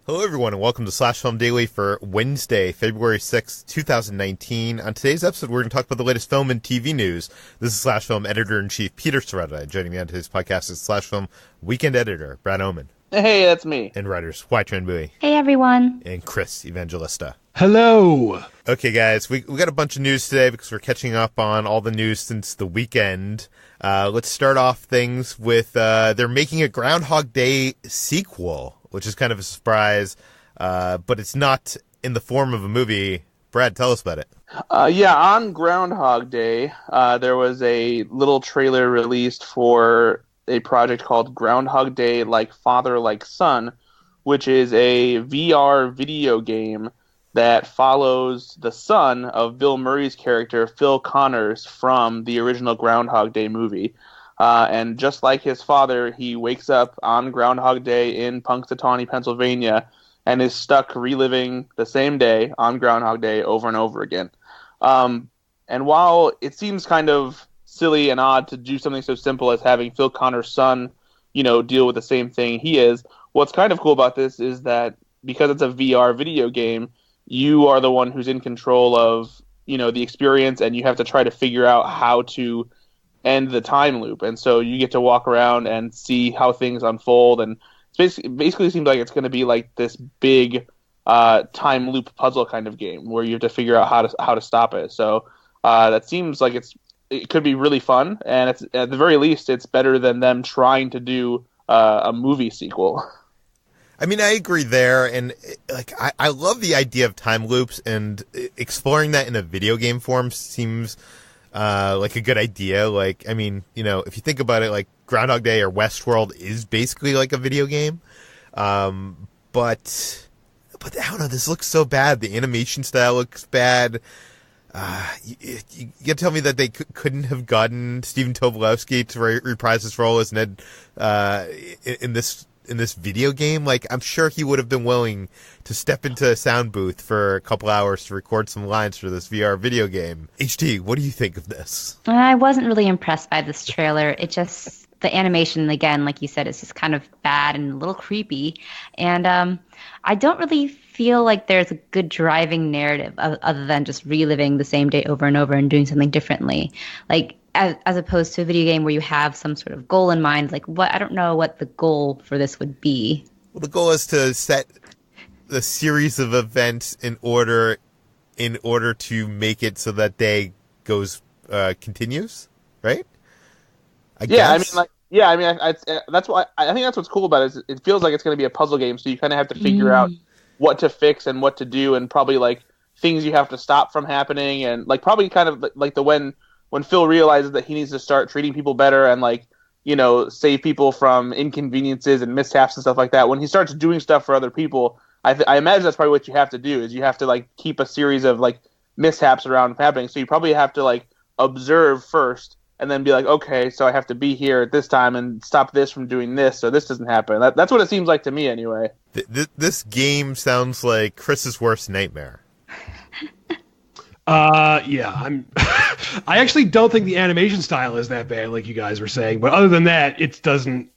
Hello, everyone, and welcome to Slash Film Daily for Wednesday, February 6th, 2019. On today's episode, we're going to talk about the latest film and TV news. This is Slash Film Editor-in-Chief Peter Sciretta. Joining me on today's podcast is Slash Film Weekend Editor Brad Oman. Hey, that's me. And writers Hoai-Tran. Hey, everyone. And Chris Evangelista. Hello. Okay, guys, we got a bunch of news today because we're catching up on all the news since the weekend. Let's start off things with they're making a Groundhog Day sequel, which is kind of a surprise, but it's not in the form of a movie. Brad, tell us about it. On Groundhog Day, there was a little trailer released for a project called Groundhog Day Like Father, Like Son, which is a VR video game that follows the son of Bill Murray's character, Phil Connors, from the original Groundhog Day movie. And just like his father, he wakes up on Groundhog Day in Punxsutawney, Pennsylvania, and is stuck reliving the same day on Groundhog Day over and over again. And while it seems kind of silly and odd to do something so simple as having Phil Connors' son, deal with the same thing he is, what's kind of cool about this is that because it's a VR video game, you are the one who's in control of, the experience, and you have to try to figure out how to end the time loop. And so you get to walk around and see how things unfold, and it basically seems like it's going to be like this big time loop puzzle kind of game where you have to figure out how to stop it. So that seems like it could be really fun, and it's at the very least it's better than them trying to do a movie sequel. I mean, I agree there, and I love the idea of time loops, and exploring that in a video game form seems like a good idea. If you think about it, like Groundhog Day or Westworld is basically like a video game, but I don't know. This looks so bad. The animation style looks bad. You gotta tell me that they couldn't have gotten Stephen Tobolowsky to reprise his role as Ned in this video game. Like, I'm sure he would have been willing to step into a sound booth for a couple hours to record some lines for this VR video game. HT, what do you think of this? I wasn't really impressed by this trailer. The animation, again, like you said, is just kind of bad and a little creepy. And I don't really feel like there's a good driving narrative other than just reliving the same day over and over and doing something differently. Like, as opposed to a video game where you have some sort of goal in mind. Like, I don't know what the goal for this would be. Well, the goal is to set the series of events in order to make it so that day continues, right? I guess. That's why I think that's what's cool about it. Is it feels like it's going to be a puzzle game, so you kind of have to figure out what to fix and what to do, and probably like things you have to stop from happening, and like probably kind of like when Phil realizes that he needs to start treating people better and save people from inconveniences and mishaps and stuff like that. When he starts doing stuff for other people, I imagine that's probably what you have to do. Is you have to keep a series of mishaps around happening. So you probably have to observe first, and then be like, okay, so I have to be here at this time and stop this from doing this, so this doesn't happen. That's what it seems like to me, anyway. This game sounds like Chris's worst nightmare. I actually don't think the animation style is that bad, like you guys were saying. But other than that, it doesn't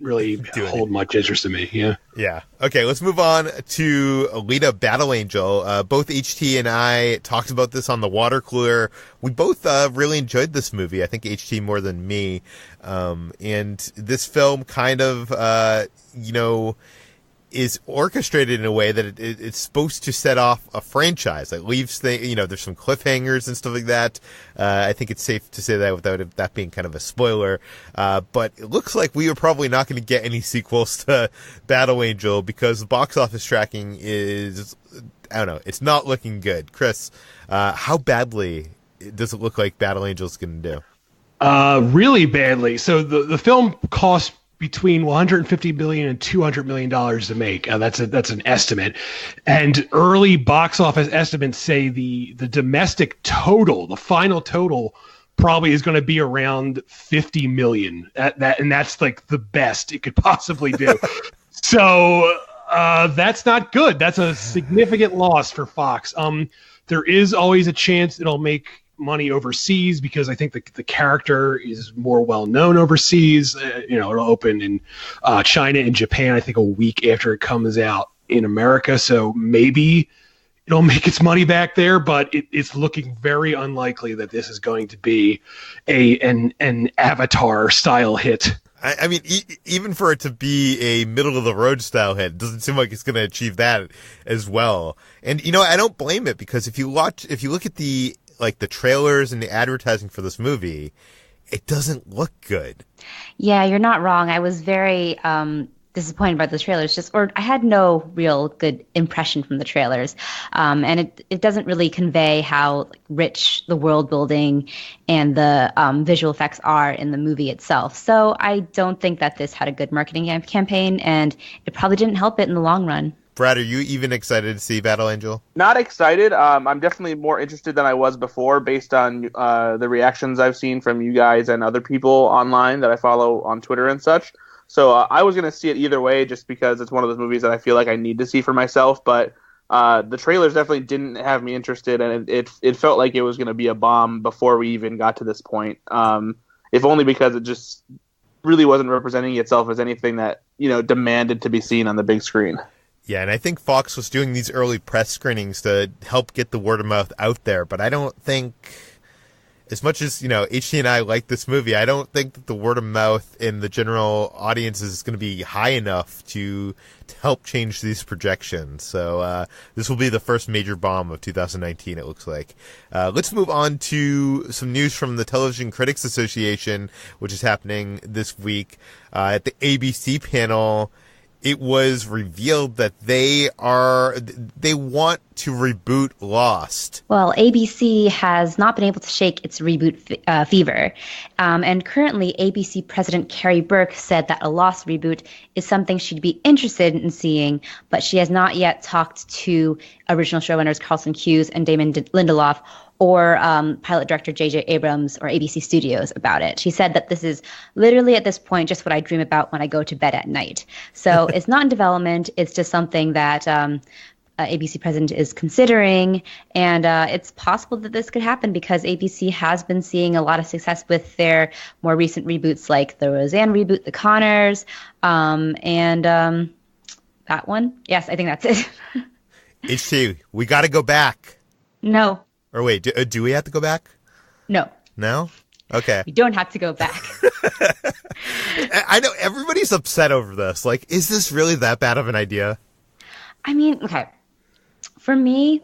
really hold much interest in me. Yeah. Yeah. Okay, let's move on to Alita Battle Angel. Both HT and I talked about this on the water cooler. We both really enjoyed this movie. I think HT more than me. And this film kind of, is orchestrated in a way that it's supposed to set off a franchise. It leaves there's some cliffhangers and stuff like that. I think it's safe to say that without that being kind of a spoiler. But it looks like we are probably not going to get any sequels to Battle Angel because the box office tracking is, I don't know, it's not looking good. Chris, how badly does it look like Battle Angel is going to do? Really badly. So the film cost between $150 billion and $200 million to make. That's an estimate. And early box office estimates say the domestic total, the final total, probably is going to be around 50 million. And that's like the best it could possibly do. So that's not good. That's a significant loss for Fox. There is always a chance it'll make money overseas because I think the character is more well known overseas. It'll open in China and Japan, I think, a week after it comes out. in America, so maybe it'll make its money back there, but it's looking very unlikely that this is going to be an Avatar style hit. I mean, even for it to be a middle of the road style hit, it doesn't seem like it's going to achieve that as well. And I don't blame it, because if you look at the trailers and the advertising for this movie, it doesn't look good. Yeah, you're not wrong. I was very disappointed by the trailers. I had no real good impression from the trailers, and it doesn't really convey how rich the world building and the visual effects are in the movie itself. So I don't think that this had a good marketing campaign, and it probably didn't help it in the long run. Brad, are you even excited to see Battle Angel? Not excited. I'm definitely more interested than I was before, based on the reactions I've seen from you guys and other people online that I follow on Twitter and such. So I was going to see it either way, just because it's one of those movies that I feel like I need to see for myself. But the trailers definitely didn't have me interested, and it felt like it was going to be a bomb before we even got to this point. If only because it just really wasn't representing itself as anything that demanded to be seen on the big screen. Yeah, and I think Fox was doing these early press screenings to help get the word of mouth out there, but I don't think, as much as, HT and I like this movie, I don't think that the word of mouth in the general audience is going to be high enough to help change these projections. So this will be the first major bomb of 2019, it looks like. Let's move on to some news from the Television Critics Association, which is happening this week. At the ABC panel, it was revealed that they want to reboot Lost. Well, ABC has not been able to shake its reboot fever. And currently, ABC President Carrie Burke said that a Lost reboot is something she'd be interested in seeing, but she has not yet talked to original showrunners Carlton Cuse and Damon Lindelof, or pilot director J.J. Abrams or ABC Studios about it. She said that this is literally at this point just what I dream about when I go to bed at night. So it's not in development. It's just something that ABC president is considering, and it's possible that this could happen because ABC has been seeing a lot of success with their more recent reboots, like the Roseanne reboot, The Conners, and that one. Yes, I think that's it. HT, we got to go back. No. Or wait, do we have to go back? No. No? Okay. We don't have to go back. I know everybody's upset over this. Like, is this really that bad of an idea? I mean, okay. For me,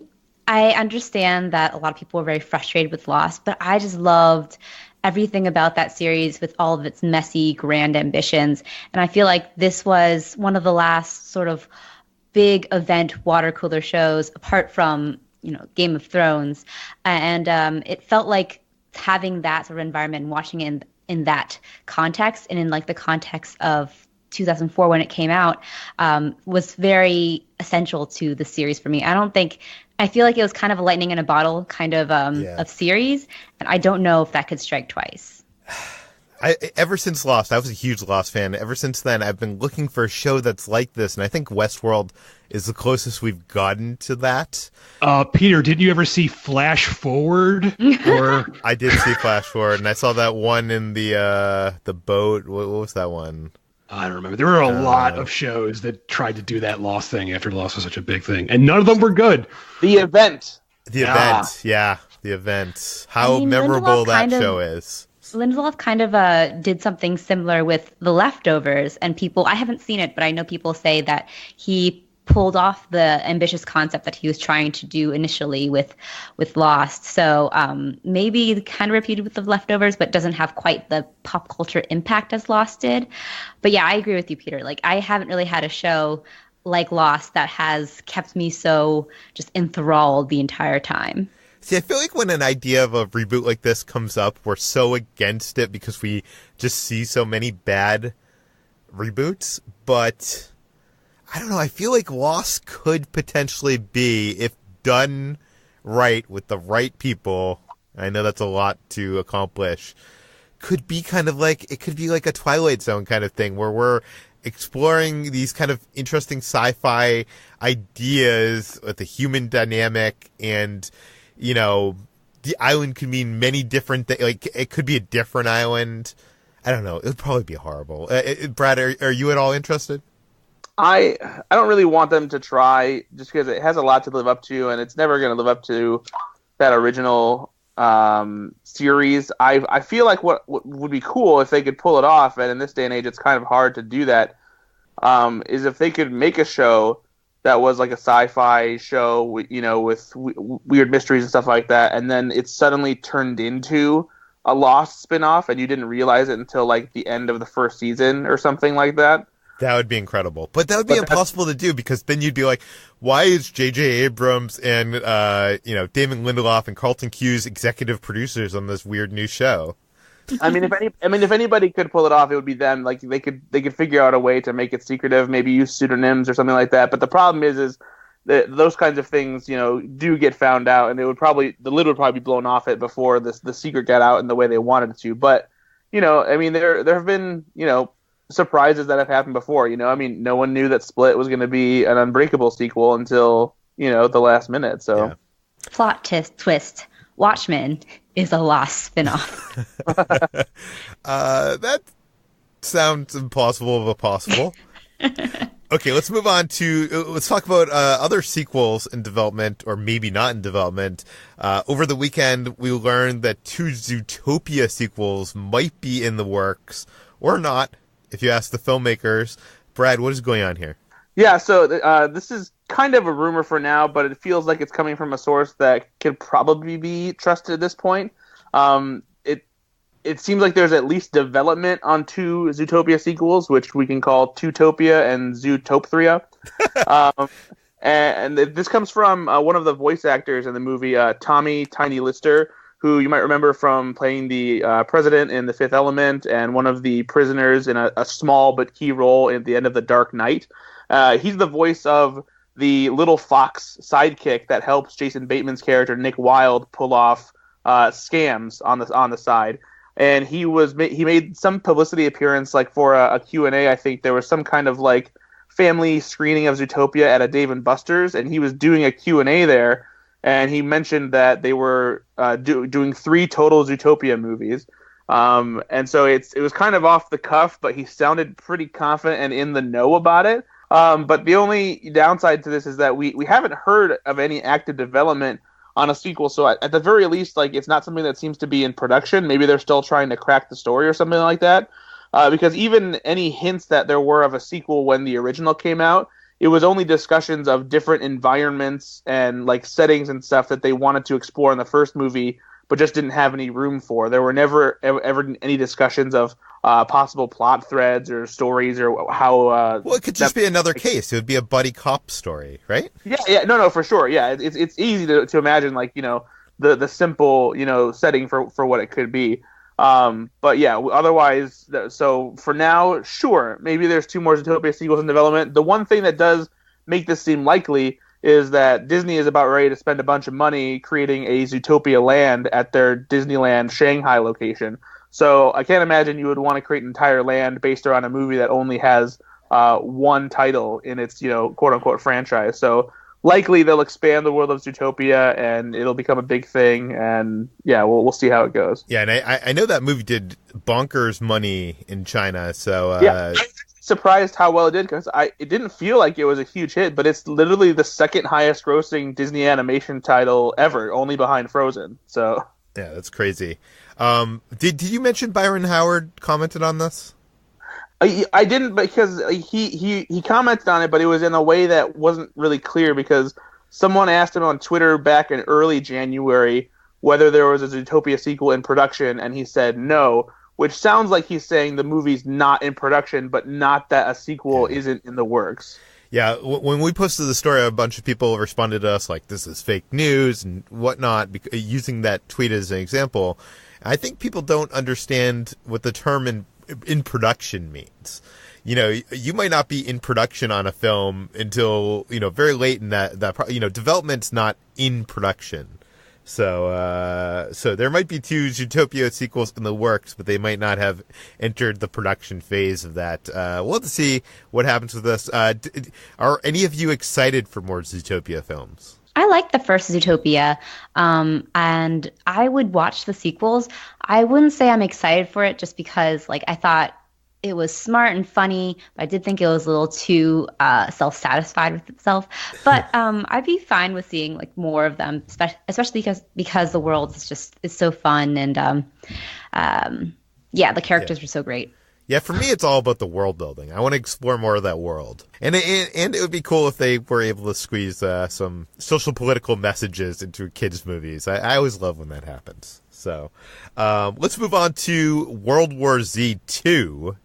I understand that a lot of people were very frustrated with Lost, but I just loved everything about that series with all of its messy, grand ambitions. And I feel like this was one of the last sort of big event water cooler shows, apart from Game of Thrones, and it felt like having that sort of environment and watching it in that context, and in like the context of 2004 when it came out, was very essential to the series for me. I feel like it was kind of a lightning in a bottle kind of of series, and I don't know if that could strike twice. Ever since Lost, I was a huge Lost fan. Ever since then, I've been looking for a show that's like this, and I think Westworld is the closest we've gotten to that. Peter, didn't you ever see Flash Forward? Or I did see Flash Forward, and I saw that one in the boat. What was that one? I don't remember. There were a lot of shows that tried to do that Lost thing after Lost was such a big thing, and none of them were good. The Event. The Event. How memorable that show is. Lindelof kind of did something similar with The Leftovers, and I haven't seen it, but I know people say that he pulled off the ambitious concept that he was trying to do initially with Lost. So maybe kind of repeated with The Leftovers, but doesn't have quite the pop culture impact as Lost did. But yeah, I agree with you, Peter. Like, I haven't really had a show like Lost that has kept me so just enthralled the entire time. See, I feel like when an idea of a reboot like this comes up, we're so against it because we just see so many bad reboots. But I don't know. I feel like Lost could potentially be, if done right with the right people, I know that's a lot to accomplish, could be kind of like, it could be like a Twilight Zone kind of thing where we're exploring these kind of interesting sci-fi ideas with the human dynamic, and the island could mean many different things. Like, it could be a different island. I don't know. It would probably be horrible. Brad, are you at all interested? I don't really want them to try, just because it has a lot to live up to, and it's never going to live up to that original series. I feel like what would be cool if they could pull it off, and in this day and age, it's kind of hard to do that. Is if they could make a show that was like a sci-fi show, with weird mysteries and stuff like that, and then it's suddenly turned into a Lost spin-off, and you didn't realize it until like the end of the first season or something like that. That would be incredible. But that would be impossible to do, because then you'd be like, why is J.J. Abrams and, Damon Lindelof and Carlton Cuse executive producers on this weird new show? I mean, if anybody could pull it off, it would be them. Like they could figure out a way to make it secretive, maybe use pseudonyms or something like that. But the problem is that those kinds of things, do get found out, and the lid would probably be blown off it before the secret got out in the way they wanted it to. But, I mean, there have been, surprises that have happened before. I mean, no one knew that Split was going to be an Unbreakable sequel until the last minute. So, yeah. Plot twist: Watchmen is a Lost spinoff. That sounds impossible but possible. Okay, let's move on let's talk about other sequels in development, or maybe not in development. Over the weekend, we learned that 2 Zootopia sequels might be in the works, or not, if you ask the filmmakers. Brad, what is going on here? Yeah, so this is kind of a rumor for now, but it feels like it's coming from a source that could probably be trusted at this point. It seems like there's at least development on 2 Zootopia sequels, which we can call Zootopia and Zootopia. And this comes from one of the voice actors in the movie, Tommy Tiny Lister, who you might remember from playing the president in The Fifth Element and one of the prisoners in a small but key role at the end of The Dark Knight. He's the voice of the little fox sidekick that helps Jason Bateman's character Nick Wilde pull off scams on the side. And he made some publicity appearance, like for a Q&A. I think there was some kind of like family screening of Zootopia at a Dave & Buster's, and he was doing a Q&A there. And he mentioned that they were doing 3 total Zootopia movies. And so it was kind of off the cuff, but he sounded pretty confident and in the know about it. But the only downside to this is that we haven't heard of any active development on a sequel. So at the very least, like, it's not something that seems to be in production. Maybe they're still trying to crack the story or something like that. Because even any hints that there were of a sequel when the original came out, it was only discussions of different environments and like settings and stuff that they wanted to explore in the first movie, but just didn't have any room for. There were never ever any discussions of possible plot threads or stories or how. Well, it could just be another case. It would be a buddy cop story, right? Yeah, no, for sure. Yeah, it's easy to imagine, like, the simple setting for what it could be. But yeah, otherwise, so for now, sure, maybe there's 2 more Zootopia sequels in development. The one thing that does make this seem likely is that Disney is about ready to spend a bunch of money creating a Zootopia land at their Disneyland Shanghai location. So I can't imagine you would want to create an entire land based around a movie that only has one title in its, quote unquote franchise. So likely they'll expand the world of Zootopia and it'll become a big thing. And yeah, we'll see how it goes. Yeah, and I know that movie did bonkers money in China. So yeah, I'm surprised how well it did, because it didn't feel like it was a huge hit, but it's literally the second highest grossing Disney animation title ever, only behind Frozen. So yeah, that's crazy. Did you mention Byron Howard commented on this? I didn't, because he commented on it, but it was in a way that wasn't really clear, because someone asked him on Twitter back in early January whether there was a Zootopia sequel in production, and he said no, which sounds like he's saying the movie's not in production, but not that a sequel isn't in the works. Yeah, when we posted the story, a bunch of people responded to us like, this is fake news and whatnot, using that tweet as an example. I think people don't understand what the term in production means. You might not be in production on a film until, very late in that development's not in production. So there might be 2 Zootopia sequels in the works, but they might not have entered the production phase of that. We'll have to see what happens with this. Are any of you excited for more Zootopia films? I like the first Zootopia, and I would watch the sequels. I wouldn't say I'm excited for it just because, like, I thought it was smart and funny, but I did think it was a little too self-satisfied with itself. But I'd be fine with seeing like more of them, especially because the world is so fun, and the characters were so great. Yeah, for me, it's all about the world building. I want to explore more of that world, and it would be cool if they were able to squeeze some social political messages into kids' movies. I always love when that happens. So, let's move on to World War Z 2,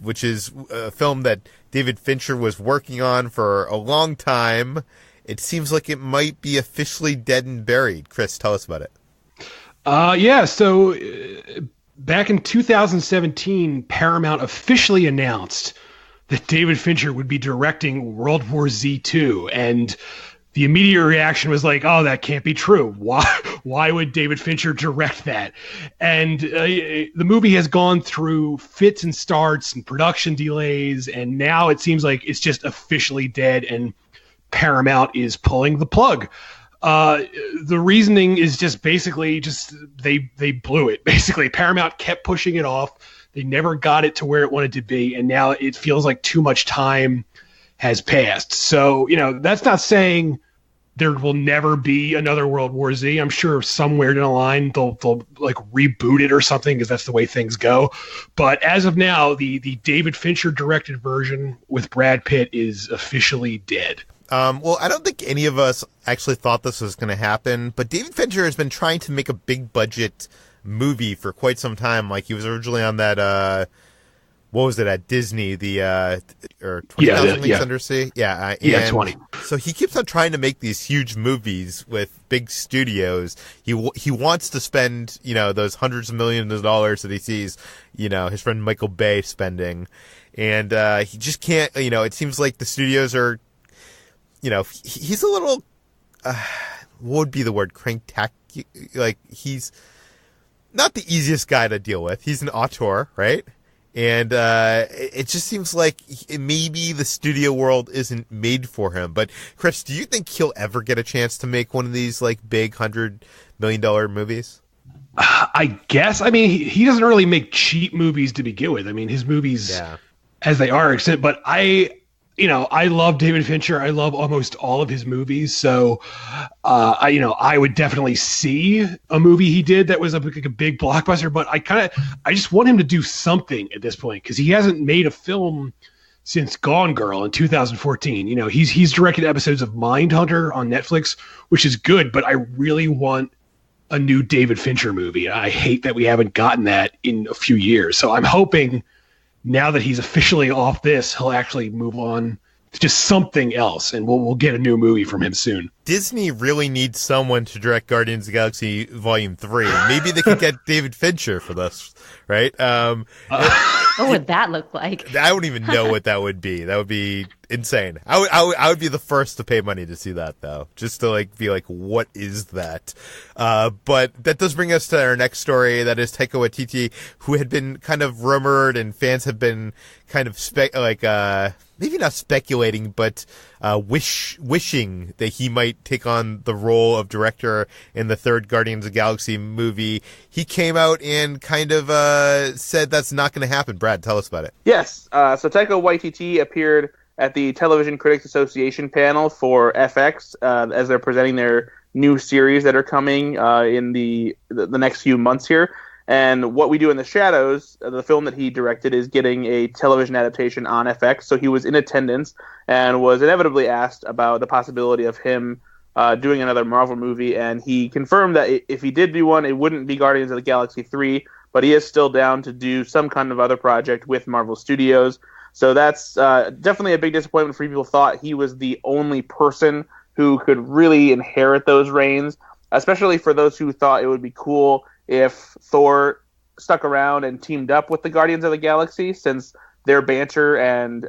which is a film that David Fincher was working on for a long time. It seems like it might be officially dead and buried. Chris, tell us about it. So back in 2017, Paramount officially announced that David Fincher would be directing World War Z 2, and the immediate reaction was like, "Oh, that can't be true. Why would David Fincher direct that?" And the movie has gone through fits and starts and production delays, and now it seems like it's just officially dead, and Paramount is pulling the plug. The reasoning is just basically they blew it. Basically, Paramount kept pushing it off. They never got it to where it wanted to be, and now it feels like too much time has passed. So, that's not saying there will never be another World War Z. I'm sure somewhere down the line they'll like reboot it or something, because that's the way things go. But as of now, the David Fincher directed version with Brad Pitt is officially dead. Well, I don't think any of us actually thought this was going to happen, but David Fincher has been trying to make a big budget movie for quite some time. Like, he was originally on that, what was it, at Disney, or 20,000 Leagues Under Sea? Yeah. 20. So he keeps on trying to make these huge movies with big studios. He wants to spend, those hundreds of millions of dollars that he sees, his friend Michael Bay spending. And, he just can't, it seems like the studios are, he's a little, what would be the word, like, he's not the easiest guy to deal with. He's an auteur, right? And it just seems like maybe the studio world isn't made for him. But Chris, do you think he'll ever get a chance to make one of these like big $100 million movies? I guess. I mean, he doesn't really make cheap movies to begin with. I mean, his movies, as they are, but I love David Fincher. I love almost all of his movies. So, I would definitely see a movie he did that was a big blockbuster. But I just want him to do something at this point, because he hasn't made a film since Gone Girl in 2014. He's directed episodes of Mindhunter on Netflix, which is good. But I really want a new David Fincher movie. I hate that we haven't gotten that in a few years. So I'm hoping, now that he's officially off this, he'll actually move on to just something else, and we'll get a new movie from him soon. Disney really needs someone to direct Guardians of the Galaxy Volume 3. Maybe they could get David Fincher for this, right? What would that look like? I don't even know what that would be. That would be insane. I would be the first to pay money to see that, though, just to be like, what is that? But that does bring us to our next story. That is Taika Waititi, who had been kind of rumored, and fans have been kind of maybe not speculating, but wishing that he might take on the role of director in the third Guardians of the Galaxy movie. He came out and kind of said that's not going to happen. Brad, tell us about it. Yes. So Taika Waititi appeared at the Television Critics Association panel for FX as they're presenting their new series that are coming in the next few months here. And What We Do in the Shadows, the film that he directed, is getting a television adaptation on FX. So he was in attendance and was inevitably asked about the possibility of him doing another Marvel movie. And he confirmed that if he did do one, it wouldn't be Guardians of the Galaxy 3, but he is still down to do some kind of other project with Marvel Studios. So that's definitely a big disappointment for people who thought he was the only person who could really inherit those reins, especially for those who thought it would be cool if Thor stuck around and teamed up with the Guardians of the Galaxy, since their banter and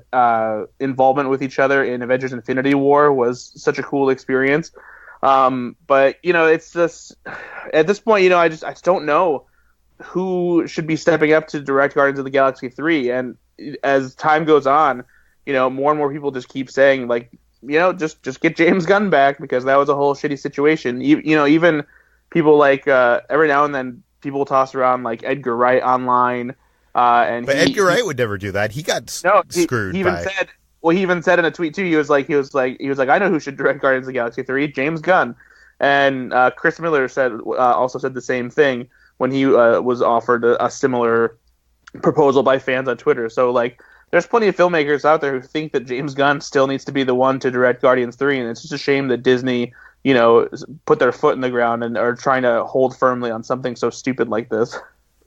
involvement with each other in Avengers Infinity War was such a cool experience. But, it's just, at this point, I just don't know who should be stepping up to direct Guardians of the Galaxy 3. And as time goes on, more and more people just keep saying, just get James Gunn back, because that was a whole shitty situation. Even people like every now and then people toss around like Edgar Wright online, And But Edgar Wright would never do that. He got screwed. He even said in a tweet too. He was like, I know who should direct Guardians of the Galaxy 3, James Gunn. And Chris Miller also said the same thing when he was offered a similar proposal by fans on Twitter. So like, there's plenty of filmmakers out there who think that James Gunn still needs to be the one to direct Guardians 3, and it's just a shame that Disney, put their foot in the ground and are trying to hold firmly on something so stupid like this.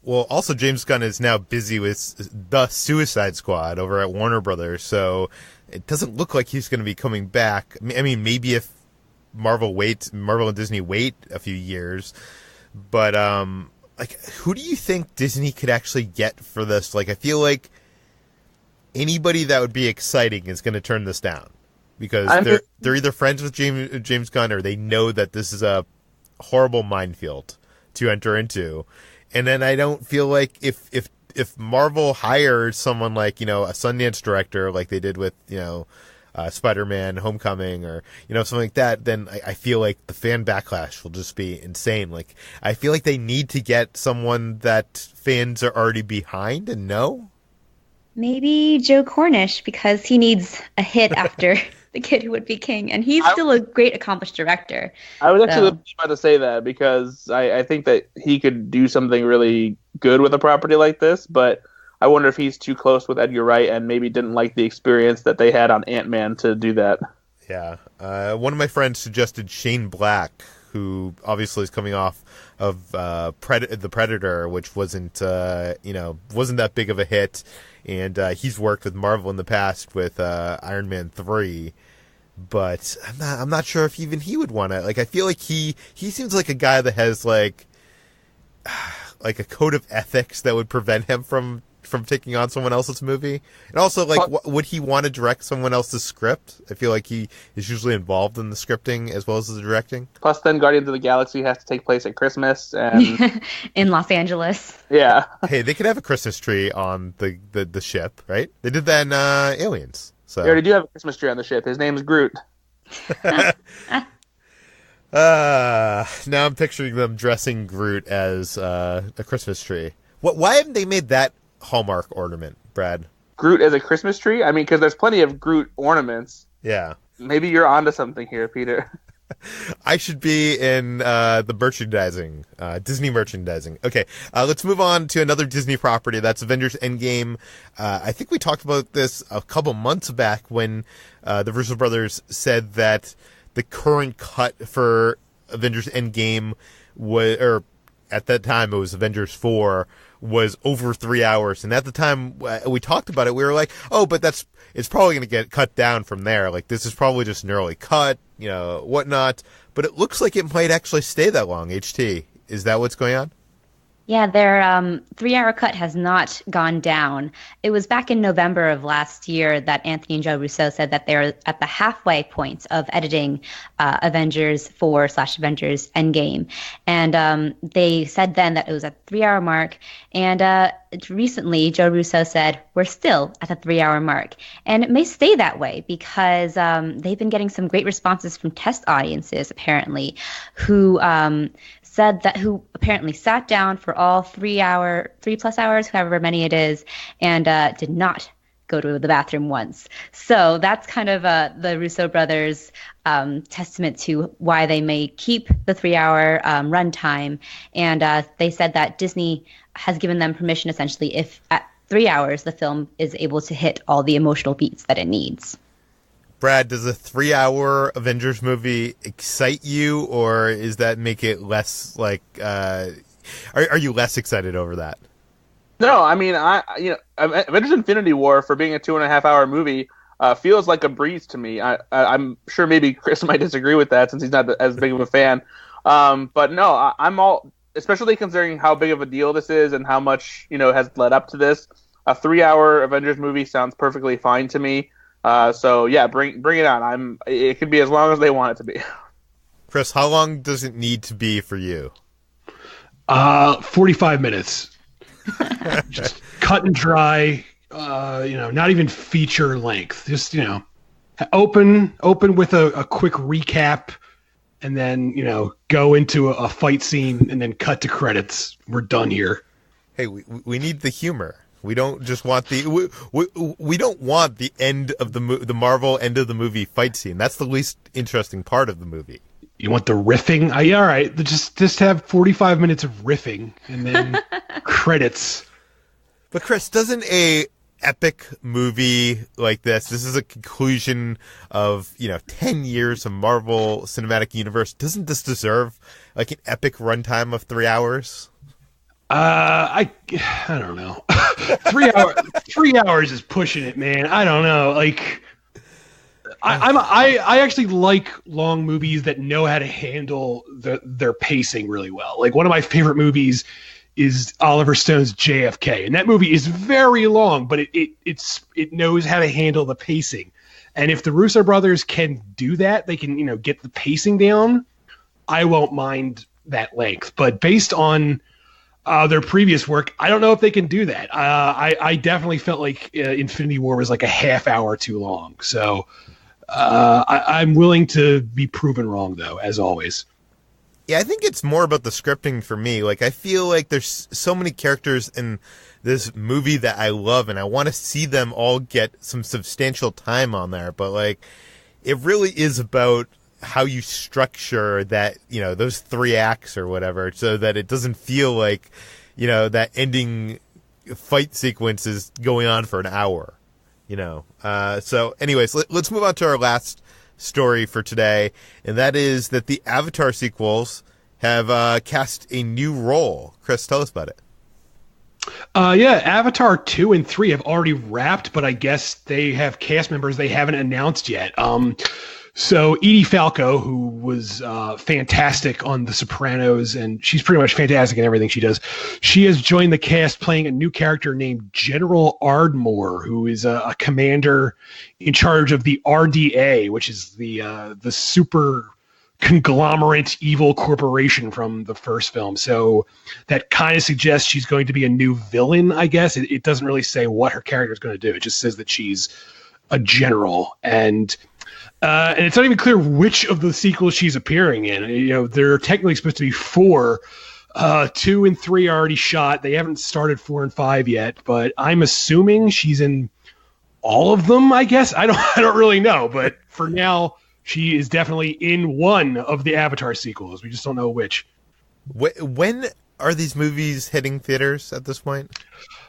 Well, also James Gunn is now busy with the Suicide Squad over at Warner Brothers, so it doesn't look like he's going to be coming back. I mean, maybe if Marvel and Disney wait a few years, but like, who do you think Disney could actually get for this? Like, I feel like anybody that would be exciting is going to turn this down because they're either friends with James Gunn or they know that this is a horrible minefield to enter into. And then I don't feel like if Marvel hires someone like, a Sundance director like they did with, Spider-Man Homecoming or, something like that, then I feel like the fan backlash will just be insane. Like, I feel like they need to get someone that fans are already behind and know. Maybe Joe Cornish, because he needs a hit after The Kid Who Would Be King, and he's still a great accomplished director. I was actually about to say that because I think that he could do something really good with a property like this, but I wonder if he's too close with Edgar Wright and maybe didn't like the experience that they had on Ant-Man to do that. Yeah. One of my friends suggested Shane Black, who obviously is coming off of The Predator, which wasn't that big of a hit. And he's worked with Marvel in the past with Iron Man 3, but I'm not sure if even he would want to. Like, I feel like he seems like a guy that has like a code of ethics that would prevent him from taking on someone else's movie. And also, like, would he want to direct someone else's script? I feel like he is usually involved in the scripting as well as the directing. Plus, then Guardians of the Galaxy has to take place at Christmas and in Los Angeles. Yeah. Hey, they could have a Christmas tree on the ship, right? They did that in Aliens. So they already do have a Christmas tree on the ship. His name's Groot. Now I'm picturing them dressing Groot as a Christmas tree. Why haven't they made that Hallmark ornament, Brad? Groot as a Christmas tree? I mean, because there's plenty of Groot ornaments. Yeah. Maybe you're onto something here, Peter. I should be in the merchandising, Disney merchandising. Okay, let's move on to another Disney property. That's Avengers Endgame. I think we talked about this a couple months back when the Russo brothers said that the current cut for Avengers Endgame was, or at that time it was Avengers 4, was over 3 hours. And at the time we talked about it, we were like, oh, but it's probably going to get cut down from there. Like, this is probably just an early cut, whatnot. But it looks like it might actually stay that long. HT, is that what's going on? Yeah, their 3-hour cut has not gone down. It was back in November of last year that Anthony and Joe Russo said that they're at the halfway point of editing Avengers 4/Avengers Endgame. And they said then that it was a 3-hour mark. And recently, Joe Russo said, we're still at the 3-hour mark. And it may stay that way because they've been getting some great responses from test audiences, apparently, who apparently sat down for all 3+ hours, however many it is, and did not go to the bathroom once. So that's kind of the Russo brothers' testament to why they may keep the 3-hour runtime. And they said that Disney has given them permission, essentially, if at 3 hours the film is able to hit all the emotional beats that it needs. Brad, does a 3-hour Avengers movie excite you, or is that make it less like? Are you less excited over that? No, I mean, Avengers: Infinity War, for being a 2.5-hour movie, feels like a breeze to me. I'm sure maybe Chris might disagree with that since he's not as big of a fan. But no, I'm all, especially considering how big of a deal this is and how much has led up to this. A 3-hour Avengers movie sounds perfectly fine to me. So yeah, bring it on. It could be as long as they want it to be. Chris, how long does it need to be for you? 45 minutes. Just cut and dry. Not even feature length. Just open with a quick recap, and then go into a fight scene, and then cut to credits. We're done here. Hey, we need the humor. We don't just want we don't want the end of the Marvel end of the movie fight scene. That's the least interesting part of the movie. You want the riffing? All right, just have 45 minutes of riffing and then credits. But Chris, doesn't a epic movie like this is a conclusion of 10 years of Marvel Cinematic Universe, doesn't this deserve like an epic runtime of 3 hours? I don't know. 3 hours is pushing it, man. I don't know. Like, I actually like long movies that know how to handle their pacing really well. Like, one of my favorite movies is Oliver Stone's JFK, and that movie is very long, but it knows how to handle the pacing. And if the Russo brothers can do that, they can get the pacing down. I won't mind that length, but based on their previous work, I don't know if they can do that. I definitely felt like Infinity War was like a half hour too long. So I'm willing to be proven wrong, though, as always. Yeah, I think it's more about the scripting for me. Like, I feel like there's so many characters in this movie that I love, and I want to see them all get some substantial time on there. But, like, it really is about how you structure that, those 3 acts or whatever, so that it doesn't feel like, that ending fight sequence is going on for an hour, So anyways, let's move on to our last story for today, and that is that the Avatar sequels have cast a new role. Chris, tell us about it. Yeah, Avatar 2 and 3 have already wrapped, but I guess they have cast members they haven't announced yet. So Edie Falco, who was fantastic on The Sopranos, and she's pretty much fantastic in everything she does, she has joined the cast playing a new character named General Ardmore, who is a commander in charge of the RDA, which is the super conglomerate evil corporation from the first film. So that kind of suggests she's going to be a new villain, I guess. It doesn't really say what her character is going to do. It just says that she's a general, and it's not even clear which of the sequels she's appearing in. There are technically supposed to be 4. 2 and 3 are already shot. They haven't started 4 and 5 yet, but I'm assuming she's in all of them, I guess. I don't really know, but for now, she is definitely in one of the Avatar sequels. We just don't know which. When are these movies hitting theaters at this point?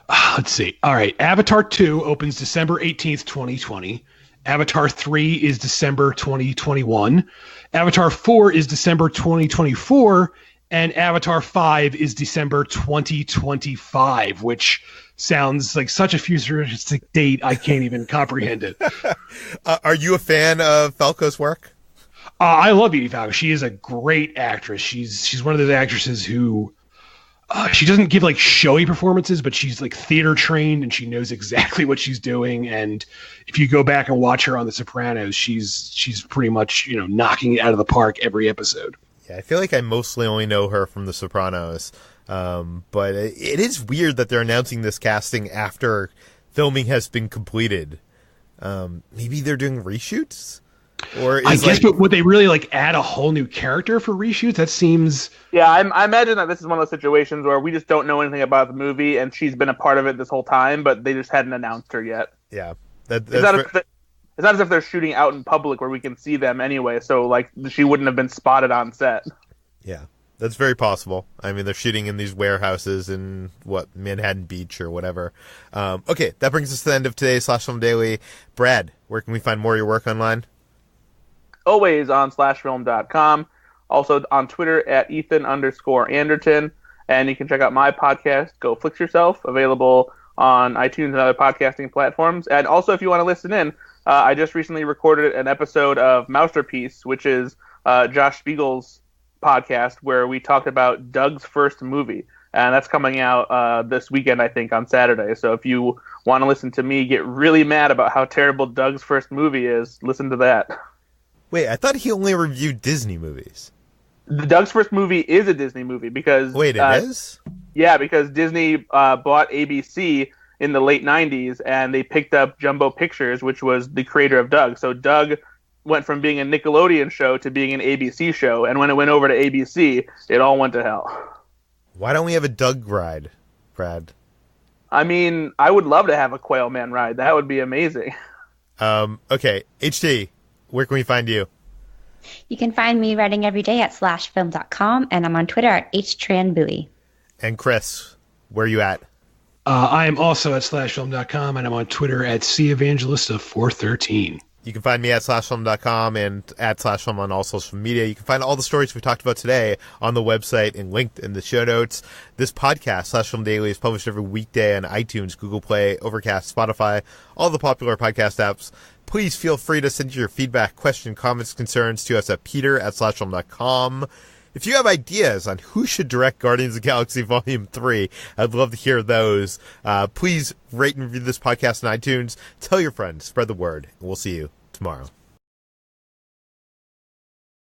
Let's see. All right. Avatar 2 opens December 18th, 2020. Avatar 3 is December 2021. Avatar 4 is December 2024. And Avatar 5 is December 2025, which sounds like such a futuristic date, I can't even comprehend it. Are you a fan of Falco's work? I love Edie Falco. She is a great actress. She's one of those actresses who she doesn't give like showy performances, but she's like theater trained and she knows exactly what she's doing. And if you go back and watch her on The Sopranos, she's pretty much knocking it out of the park every episode. Yeah, I feel like I mostly only know her from The Sopranos, but it is weird that they're announcing this casting after filming has been completed. Maybe they're doing reshoots? Or I guess, but would they really add a whole new character for reshoots? That seems... Yeah, I imagine that this is one of those situations where we just don't know anything about the movie, and she's been a part of it this whole time, but they just hadn't announced her yet. Yeah. It's not as if they're shooting out in public where we can see them anyway, so she wouldn't have been spotted on set. Yeah, that's very possible. I mean, they're shooting in these warehouses in, Manhattan Beach or whatever. Okay, that brings us to the end of today's Slash Film Daily. Brad, where can we find more of your work online? Always on slashfilm.com. Also on Twitter at Ethan_Anderton. And you can check out my podcast, Go Flix Yourself, available on iTunes and other podcasting platforms. And also, if you want to listen in, I just recently recorded an episode of Mousterpiece, which is Josh Spiegel's podcast, where we talked about Doug's first movie. And that's coming out this weekend, I think, on Saturday. So if you want to listen to me get really mad about how terrible Doug's first movie is, listen to that. Wait, I thought he only reviewed Disney movies. The Doug's first movie is a Disney movie because... Wait, it is? Yeah, because Disney bought ABC in the late 90s, and they picked up Jumbo Pictures, which was the creator of Doug. So Doug went from being a Nickelodeon show to being an ABC show, and when it went over to ABC, it all went to hell. Why don't we have a Doug ride, Brad? I mean, I would love to have a Quail Man ride. That would be amazing. Okay, HT, where can we find you? You can find me writing every day at /film.com, and I'm on Twitter at htranbui. And Chris, where are you at? I am also at /film.com, and I'm on Twitter at Evangelista413. You can find me at /film.com and at /film on all social media. You can find all the stories we talked about today on the website and linked in the show notes. This podcast, /film Daily, is published every weekday on iTunes, Google Play, Overcast, Spotify, all the popular podcast apps. Please feel free to send your feedback, questions, comments, concerns to us at peter@/film.com. If you have ideas on who should direct Guardians of the Galaxy Volume 3, I'd love to hear those. Please rate and review this podcast on iTunes. Tell your friends. Spread the word. And we'll see you tomorrow.